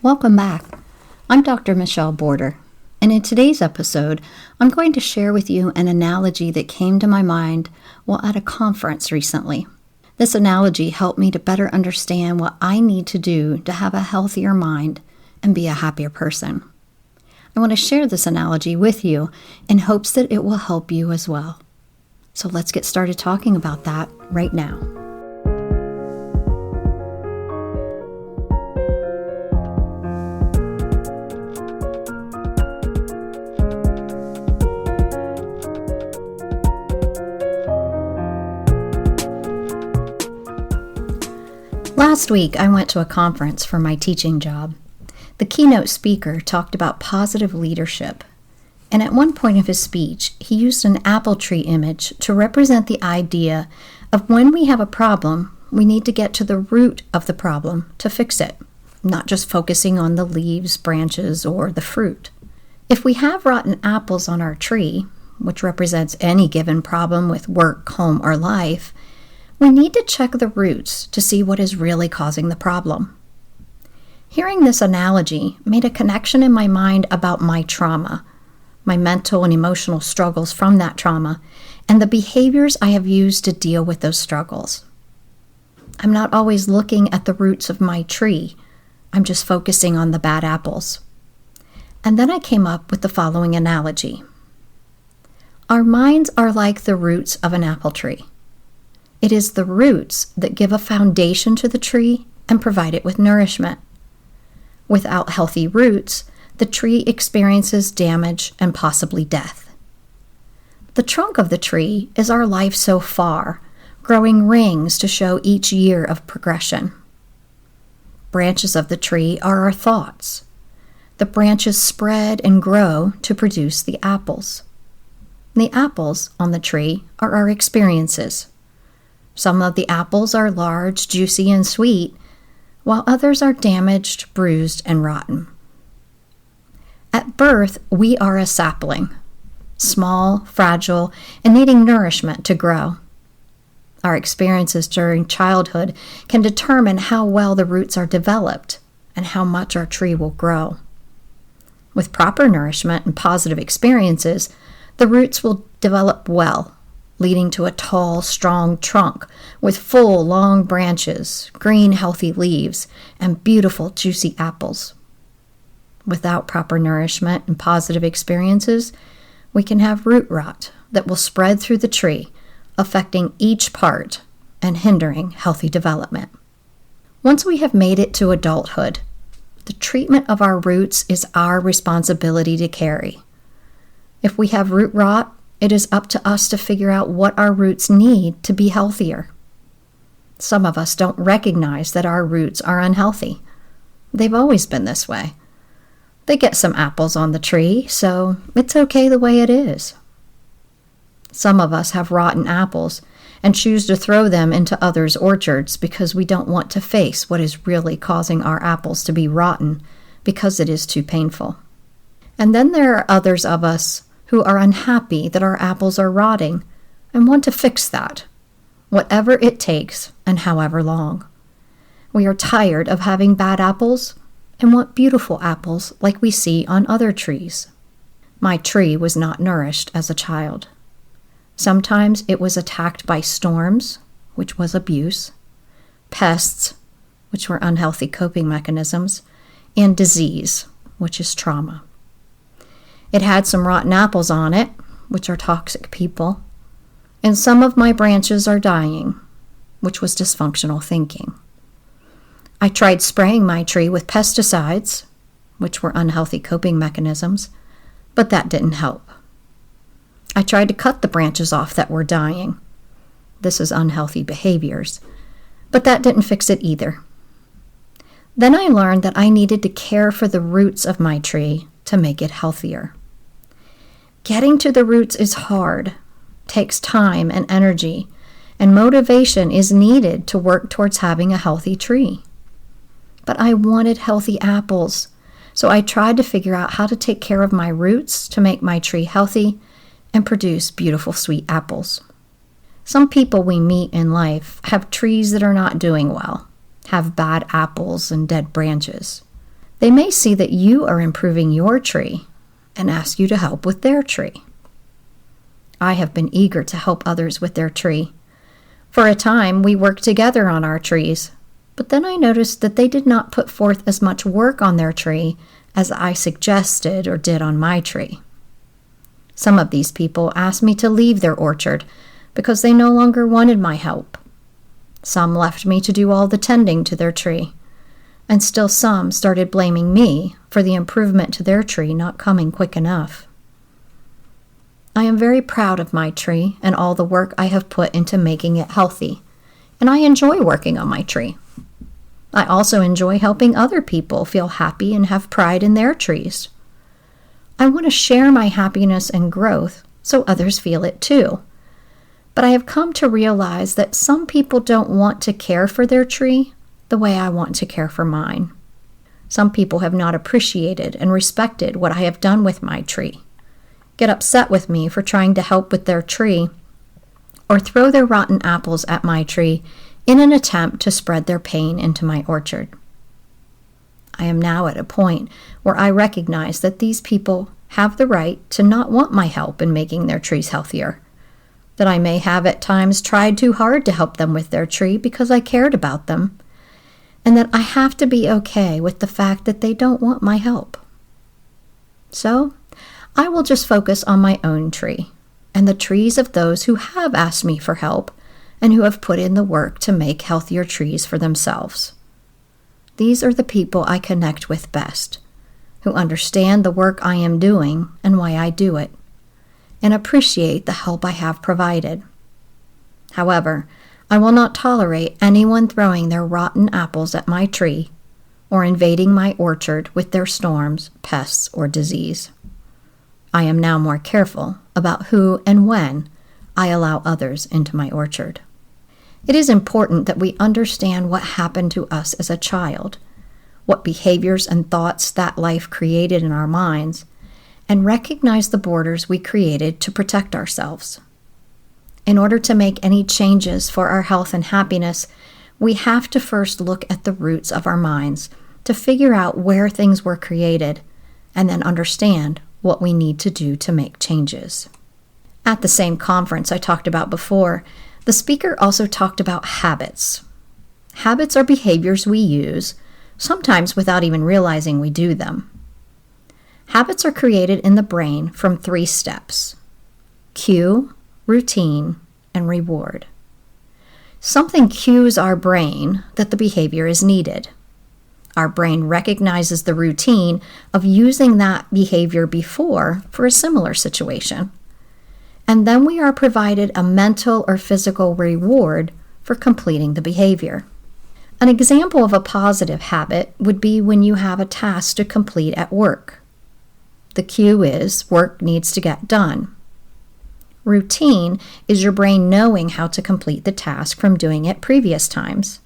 Welcome back. I'm Dr. Michelle Border, and in today's episode, I'm going to share with you an analogy that came to my mind while at a conference recently. This analogy helped me to better understand what I need to do to have a healthier mind and be a happier person. I want to share this analogy with you in hopes that it will help you as well. So let's get started talking about that right now. Last week, I went to a conference for my teaching job. The keynote speaker talked about positive leadership, and at one point of his speech, he used an apple tree image to represent the idea of when we have a problem, we need to get to the root of the problem to fix it, not just focusing on the leaves, branches, or the fruit. If we have rotten apples on our tree, which represents any given problem with work, home, or life, we need to check the roots to see what is really causing the problem. Hearing this analogy made a connection in my mind about my trauma, my mental and emotional struggles from that trauma, and the behaviors I have used to deal with those struggles. I'm not always looking at the roots of my tree. I'm just focusing on the bad apples. And then I came up with the following analogy. Our minds are like the roots of an apple tree. It is the roots that give a foundation to the tree and provide it with nourishment. Without healthy roots, the tree experiences damage and possibly death. The trunk of the tree is our life so far, growing rings to show each year of progression. Branches of the tree are our thoughts. The branches spread and grow to produce the apples. The apples on the tree are our experiences. Some of the apples are large, juicy, and sweet, while others are damaged, bruised, and rotten. At birth, we are a sapling, small, fragile, and needing nourishment to grow. Our experiences during childhood can determine how well the roots are developed and how much our tree will grow. With proper nourishment and positive experiences, the roots will develop well, leading to a tall, strong trunk with full, long branches, green, healthy leaves, and beautiful, juicy apples. Without proper nourishment and positive experiences, we can have root rot that will spread through the tree, affecting each part and hindering healthy development. Once we have made it to adulthood, the treatment of our roots is our responsibility to carry. If we have root rot, it is up to us to figure out what our roots need to be healthier. Some of us don't recognize that our roots are unhealthy. They've always been this way. They get some apples on the tree, so it's okay the way it is. Some of us have rotten apples and choose to throw them into others' orchards because we don't want to face what is really causing our apples to be rotten because it is too painful. And then there are others of us who are unhappy that our apples are rotting and want to fix that, whatever it takes and however long. We are tired of having bad apples and want beautiful apples like we see on other trees. My tree was not nourished as a child. Sometimes it was attacked by storms, which was abuse, pests, which were unhealthy coping mechanisms, and disease, which is trauma. It had some rotten apples on it, which are toxic people, and some of my branches are dying, which was dysfunctional thinking. I tried spraying my tree with pesticides, which were unhealthy coping mechanisms, but that didn't help. I tried to cut the branches off that were dying. This is unhealthy behaviors, but that didn't fix it either. Then I learned that I needed to care for the roots of my tree to make it healthier. Getting to the roots is hard, takes time and energy, and motivation is needed to work towards having a healthy tree. But I wanted healthy apples, so I tried to figure out how to take care of my roots to make my tree healthy and produce beautiful sweet apples. Some people we meet in life have trees that are not doing well, have bad apples and dead branches. They may see that you are improving your tree and ask you to help with their tree. I have been eager to help others with their tree. For a time, we worked together on our trees, but then I noticed that they did not put forth as much work on their tree as I suggested or did on my tree. Some of these people asked me to leave their orchard because they no longer wanted my help. Some left me to do all the tending to their tree, and still some started blaming me for the improvement to their tree not coming quick enough. I am very proud of my tree and all the work I have put into making it healthy, and I enjoy working on my tree. I also enjoy helping other people feel happy and have pride in their trees. I want to share my happiness and growth so others feel it too. But I have come to realize that some people don't want to care for their tree the way I want to care for mine. Some people have not appreciated and respected what I have done with my tree, get upset with me for trying to help with their tree, or throw their rotten apples at my tree in an attempt to spread their pain into my orchard. I am now at a point where I recognize that these people have the right to not want my help in making their trees healthier, that I may have at times tried too hard to help them with their tree because I cared about them, and that I have to be okay with the fact that they don't want my help. So, I will just focus on my own tree and the trees of those who have asked me for help and who have put in the work to make healthier trees for themselves. These are the people I connect with best, who understand the work I am doing and why I do it, and appreciate the help I have provided. However, I will not tolerate anyone throwing their rotten apples at my tree or invading my orchard with their storms, pests, or disease. I am now more careful about who and when I allow others into my orchard. It is important that we understand what happened to us as a child, what behaviors and thoughts that life created in our minds, and recognize the borders we created to protect ourselves. In order to make any changes for our health and happiness, we have to first look at the roots of our minds to figure out where things were created, and then understand what we need to do to make changes. At the same conference I talked about before, the speaker also talked about habits. Habits are behaviors we use, sometimes without even realizing we do them. Habits are created in the brain from 3 steps: cue, routine, and reward. Something cues our brain that the behavior is needed. Our brain recognizes the routine of using that behavior before for a similar situation. And then we are provided a mental or physical reward for completing the behavior. An example of a positive habit would be when you have a task to complete at work. The cue is work needs to get done. Routine is your brain knowing how to complete the task from doing it previous times.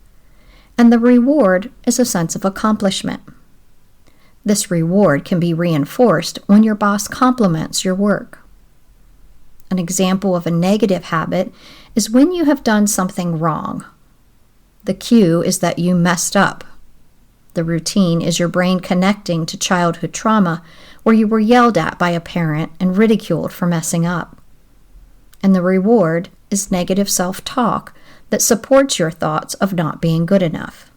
And the reward is a sense of accomplishment. This reward can be reinforced when your boss compliments your work. An example of a negative habit is when you have done something wrong. The cue is that you messed up. The routine is your brain connecting to childhood trauma where you were yelled at by a parent and ridiculed for messing up. And the reward is negative self-talk that supports your thoughts of not being good enough.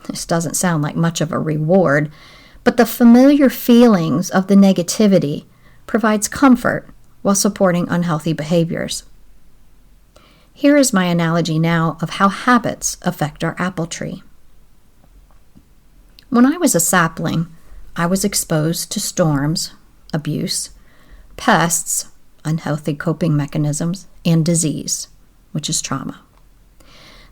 This doesn't sound like much of a reward, but the familiar feelings of the negativity provides comfort while supporting unhealthy behaviors. Here is my analogy now of how habits affect our apple tree. When I was a sapling, I was exposed to storms, abuse, pests, unhealthy coping mechanisms, and disease, which is trauma.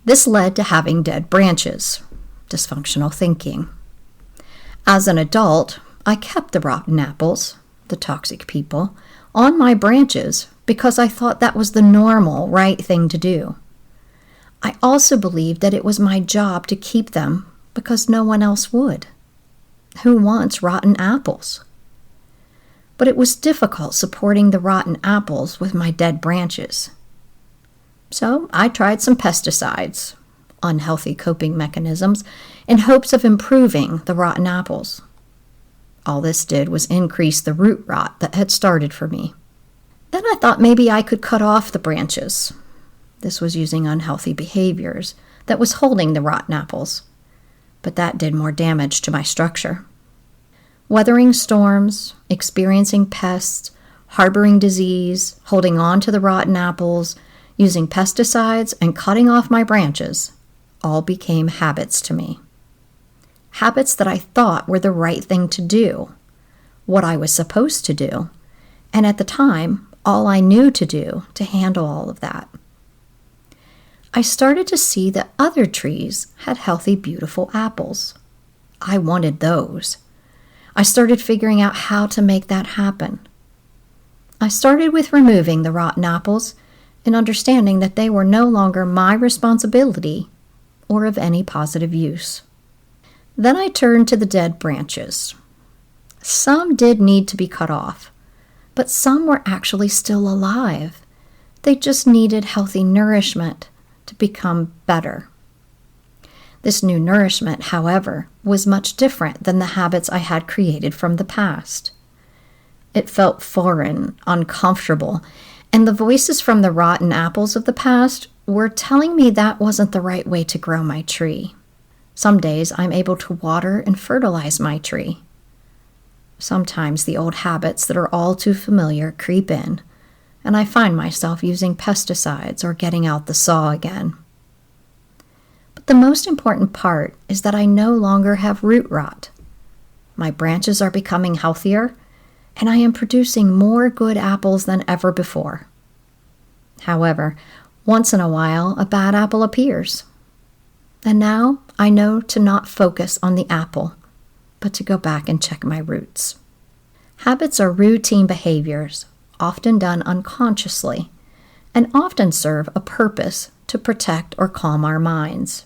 This led to having dead branches, dysfunctional thinking. As an adult, I kept the rotten apples, the toxic people, on my branches because I thought that was the normal, right thing to do. I also believed that it was my job to keep them because no one else would. Who wants rotten apples? But it was difficult supporting the rotten apples with my dead branches. So I tried some pesticides, unhealthy coping mechanisms in hopes of improving the rotten apples. All this did was increase the root rot that had started for me. Then I thought maybe I could cut off the branches. This was using unhealthy behaviors that was holding the rotten apples, but that did more damage to my structure. Weathering storms, experiencing pests, harboring disease, holding on to the rotten apples, using pesticides, and cutting off my branches all became habits to me. Habits that I thought were the right thing to do, what I was supposed to do, and at the time, all I knew to do to handle all of that. I started to see that other trees had healthy, beautiful apples. I wanted those. I started figuring out how to make that happen. I started with removing the rotten apples and understanding that they were no longer my responsibility or of any positive use. Then I turned to the dead branches. Some did need to be cut off, but some were actually still alive. They just needed healthy nourishment to become better. This new nourishment, however, was much different than the habits I had created from the past. It felt foreign, uncomfortable, and the voices from the rotten apples of the past were telling me that wasn't the right way to grow my tree. Some days I'm able to water and fertilize my tree. Sometimes the old habits that are all too familiar creep in, and I find myself using pesticides or getting out the saw again. But the most important part is that I no longer have root rot. My branches are becoming healthier, and I am producing more good apples than ever before. However, once in a while, a bad apple appears. And now I know to not focus on the apple, but to go back and check my roots. Habits are routine behaviors, often done unconsciously, and often serve a purpose to protect or calm our minds.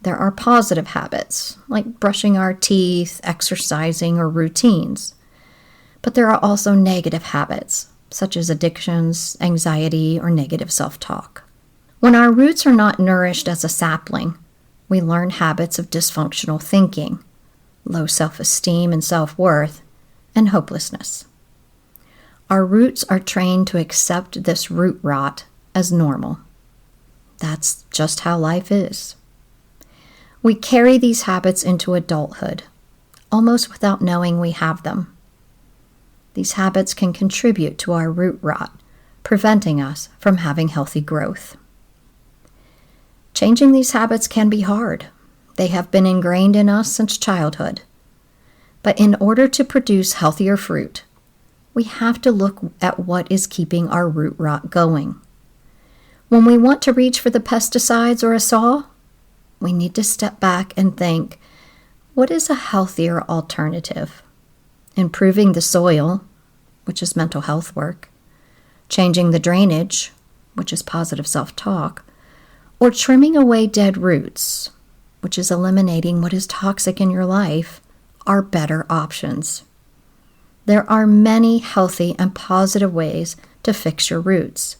There are positive habits, like brushing our teeth, exercising, or routines. But there are also negative habits, such as addictions, anxiety, or negative self-talk. When our roots are not nourished as a sapling, we learn habits of dysfunctional thinking, low self-esteem and self-worth, and hopelessness. Our roots are trained to accept this root rot as normal. That's just how life is. We carry these habits into adulthood, almost without knowing we have them. These habits can contribute to our root rot, preventing us from having healthy growth. Changing these habits can be hard. They have been ingrained in us since childhood. But in order to produce healthier fruit, we have to look at what is keeping our root rot going. When we want to reach for the pesticides or a saw, we need to step back and think, what is a healthier alternative? Improving the soil, which is mental health work, changing the drainage, which is positive self-talk, or trimming away dead roots, which is eliminating what is toxic in your life, are better options. There are many healthy and positive ways to fix your roots,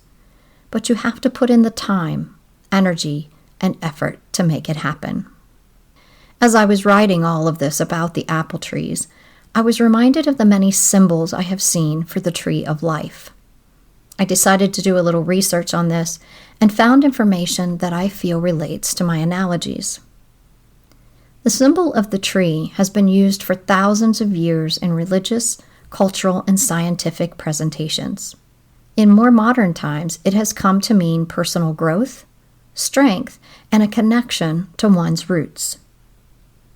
but you have to put in the time, energy, and effort to make it happen. As I was writing all of this about the apple trees, I was reminded of the many symbols I have seen for the tree of life. I decided to do a little research on this and found information that I feel relates to my analogies. The symbol of the tree has been used for thousands of years in religious, cultural, and scientific presentations. In more modern times, it has come to mean personal growth, strength, and a connection to one's roots.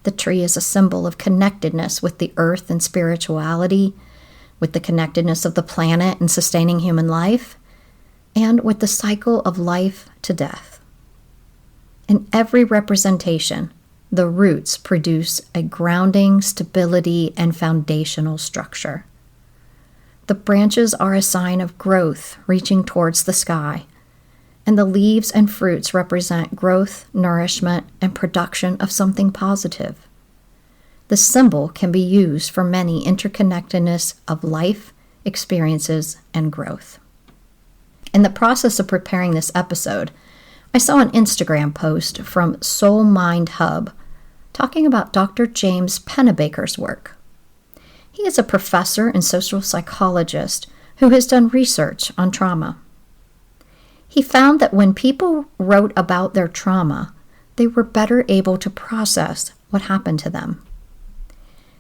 The tree is a symbol of connectedness with the earth and spirituality, with the connectedness of the planet and sustaining human life, and with the cycle of life to death. In every representation, the roots produce a grounding, stability, and foundational structure. The branches are a sign of growth reaching towards the sky, and the leaves and fruits represent growth, nourishment, and production of something positive. The symbol can be used for many interconnectedness of life, experiences, and growth. In the process of preparing this episode, I saw an Instagram post from Soul Mind Hub talking about Dr. James Pennebaker's work. He is a professor and social psychologist who has done research on trauma. He found that when people wrote about their trauma, they were better able to process what happened to them.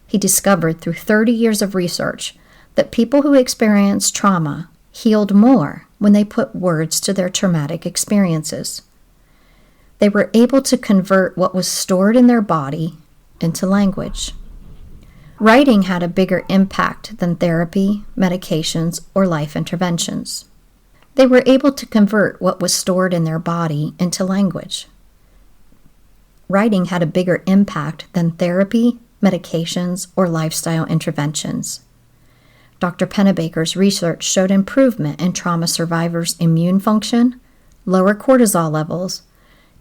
He discovered through 30 years of research that people who experienced trauma healed more when they put words to their traumatic experiences. They were able to convert what was stored in their body into language. Writing had a bigger impact than therapy, medications, or life interventions. They were able to convert what was stored in their body into language. Writing had a bigger impact than therapy, medications, or lifestyle interventions. Dr. Pennebaker's research showed improvement in trauma survivors' immune function, lower cortisol levels,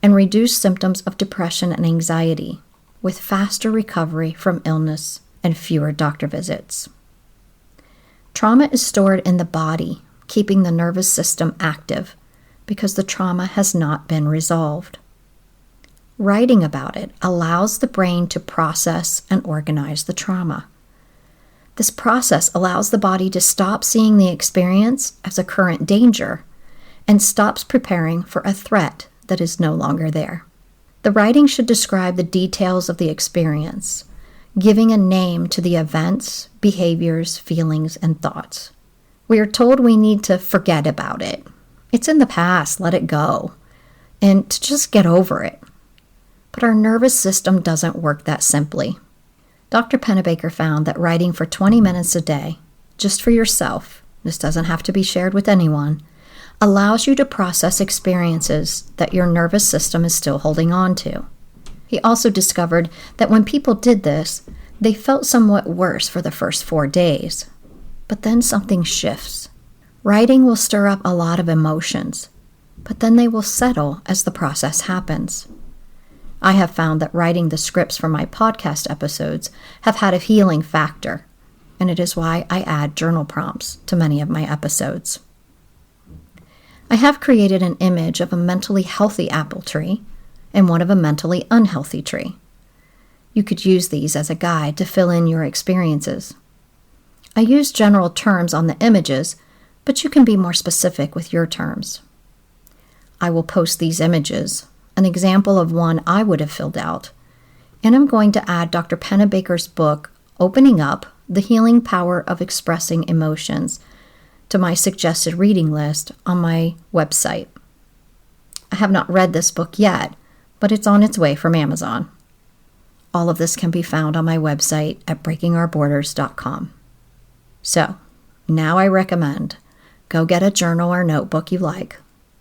and reduced symptoms of depression and anxiety, with faster recovery from illness and fewer doctor visits. Trauma is stored in the body, keeping the nervous system active because the trauma has not been resolved. Writing about it allows the brain to process and organize the trauma. This process allows the body to stop seeing the experience as a current danger and stops preparing for a threat that is no longer there. The writing should describe the details of the experience, giving a name to the events, behaviors, feelings, and thoughts. We are told we need to forget about it. It's in the past, let it go, and to just get over it. But our nervous system doesn't work that simply. Dr. Pennebaker found that writing for 20 minutes a day, just for yourself, this doesn't have to be shared with anyone, allows you to process experiences that your nervous system is still holding on to. He also discovered that when people did this, they felt somewhat worse for the first 4 days. But then something shifts. Writing will stir up a lot of emotions, but then they will settle as the process happens. I have found that writing the scripts for my podcast episodes have had a healing factor, and it is why I add journal prompts to many of my episodes. I have created an image of a mentally healthy apple tree and one of a mentally unhealthy tree. You could use these as a guide to fill in your experiences. I use general terms on the images, but you can be more specific with your terms. I will post these images, an example of one I would have filled out, and I'm going to add Dr. Pennebaker's book, Opening Up, The Healing Power of Expressing Emotions, to my suggested reading list on my website. I have not read this book yet, but it's on its way from Amazon. All of this can be found on my website at breakingoutborders.com. So, now I recommend go get a journal or notebook you like,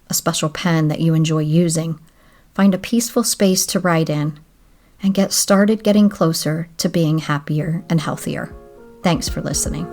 a special pen that you enjoy using, find a peaceful space to write in, and get started getting closer to being happier and healthier. Thanks for listening.